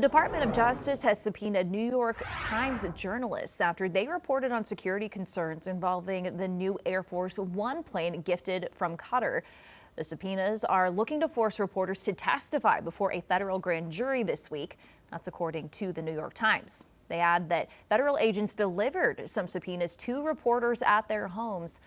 The Department of Justice has subpoenaed New York Times journalists after they reported on security concerns involving the new Air Force One plane gifted from Qatar. The subpoenas are looking to force reporters to testify before a federal grand jury this week. That's according to the New York Times. They add that federal agents delivered some subpoenas to reporters at their homes.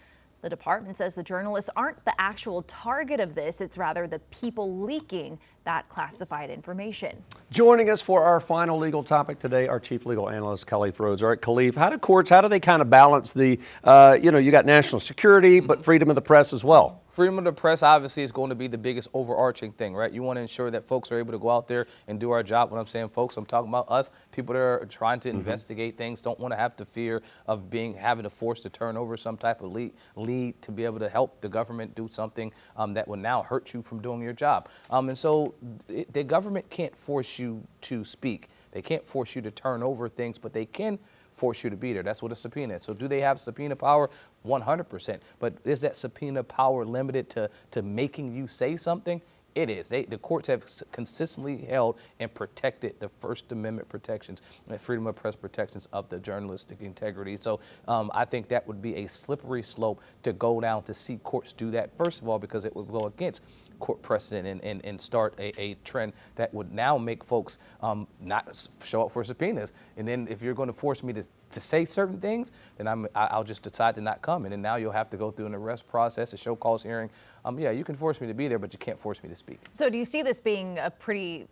The department says the journalists aren't the actual target of this. It's rather the people leaking that classified information. Joining us for our final legal topic today, our chief legal analyst, Khalif Rhodes. All right, Khalif, how do they kind of balance the, you got national security, but freedom of the press as well? Freedom of the press obviously is going to be the biggest overarching thing, right? You want to ensure that folks are able to go out there and do our job. When I'm saying folks, I'm talking about us, people that are trying to investigate things, don't want to have the fear of having to force to turn over some type of lead to be able to help the government do something that will now hurt you from doing your job. And so the government can't force you to speak. They can't force you to turn over things, but they can force you to be there. That's what a subpoena is. So do they have subpoena power? 100%. But is that subpoena power limited to making you say something? It is. The courts have consistently held and protected the First Amendment protections and freedom of press protections of the journalistic integrity. So I think that would be a slippery slope to go down to see courts do that, first of all, because it would go against court precedent and start a trend that would now make folks not show up for subpoenas. And then if you're going to force me to say certain things, then I'll just decide to not come. And then now you'll have to go through an arrest process, a show cause hearing. Yeah, you can force me to be there, but you can't force me to speak. So do you see this being a pretty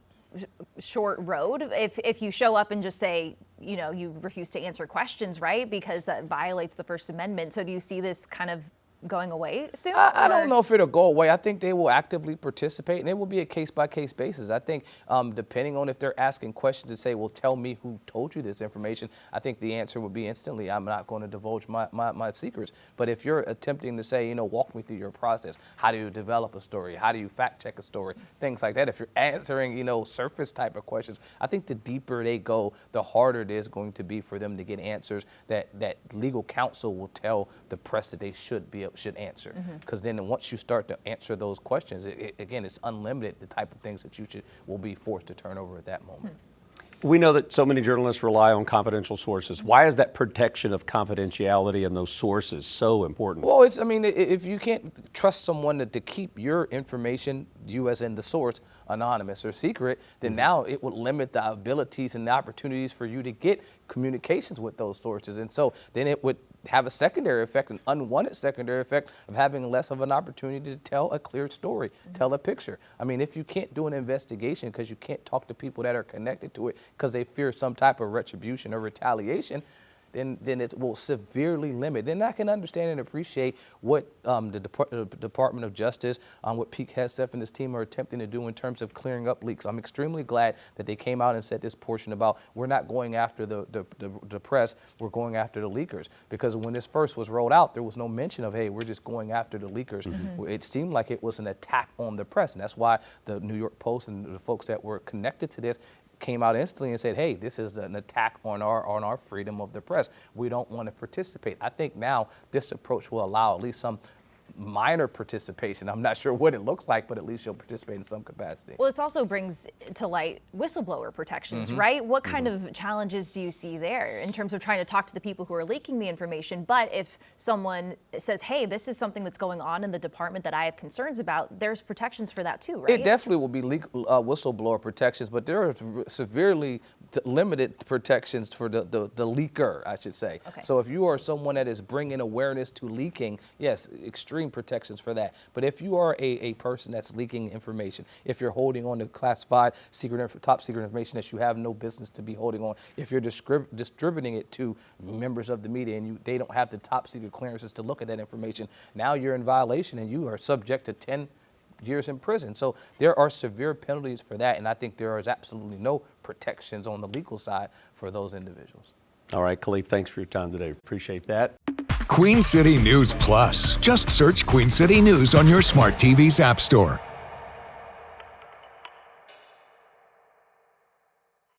short road if you show up and just say, you refuse to answer questions, right? Because that violates the First Amendment. So do you see this kind of going away soon? I don't know if it'll go away. I think they will actively participate, and it will be a case-by-case basis. I think depending on if they're asking questions to say, well, tell me who told you this information, I think the answer would be instantly, I'm not going to divulge my secrets. But if you're attempting to say, walk me through your process, how do you develop a story? How do you fact-check a story? Things like that. If you're answering, surface type of questions, I think the deeper they go, the harder it is going to be for them to get answers that legal counsel will tell the press that they should answer. Because then once you start to answer those questions, again, it's unlimited the type of things that will be forced to turn over at that moment. We know that so many journalists rely on confidential sources. Why is that protection of confidentiality and those sources so important? Well, if you can't trust someone to keep your information, you as in the source, anonymous or secret, then now it would limit the abilities and the opportunities for you to get communications with those sources. And so then it would have a secondary effect, an unwanted secondary effect of having less of an opportunity to tell a clear story, tell a picture. I mean, if you can't do an investigation because you can't talk to people that are connected to it because they fear some type of retribution or retaliation, then it will severely limit. Then I can understand and appreciate what the Department of Justice, what Pete Hegseth and his team are attempting to do in terms of clearing up leaks. I'm extremely glad that they came out and said this portion about we're not going after the press, we're going after the leakers. Because when this first was rolled out, there was no mention of, hey, we're just going after the leakers. It seemed like it was an attack on the press, and that's why the New York Post and the folks that were connected to this came out instantly and said, hey, this is an attack on our freedom of the press. We don't want to participate. I think now this approach will allow at least some minor participation. I'm not sure what it looks like, but at least you'll participate in some capacity. Well, this also brings to light whistleblower protections, right? What kind of challenges do you see there in terms of trying to talk to the people who are leaking the information? But if someone says, hey, this is something that's going on in the department that I have concerns about, there's protections for that too, right? It definitely will be whistleblower protections, but there are severely limited protections for the leaker, I should say. Okay. So if you are someone that is bringing awareness to leaking, yes, extreme protections for that. But if you are a person that's leaking information, if you're holding on to classified top secret information that you have no business to be holding on, if you're distributing it to members of the media and they don't have the top secret clearances to look at that information, now you're in violation and you are subject to 10 years in prison. So there are severe penalties for that, and I think there is absolutely no protections on the legal side for those individuals. All right, Khalif, thanks for your time today. Appreciate that. Queen City News Plus. Just search Queen City News on your smart TV's app store.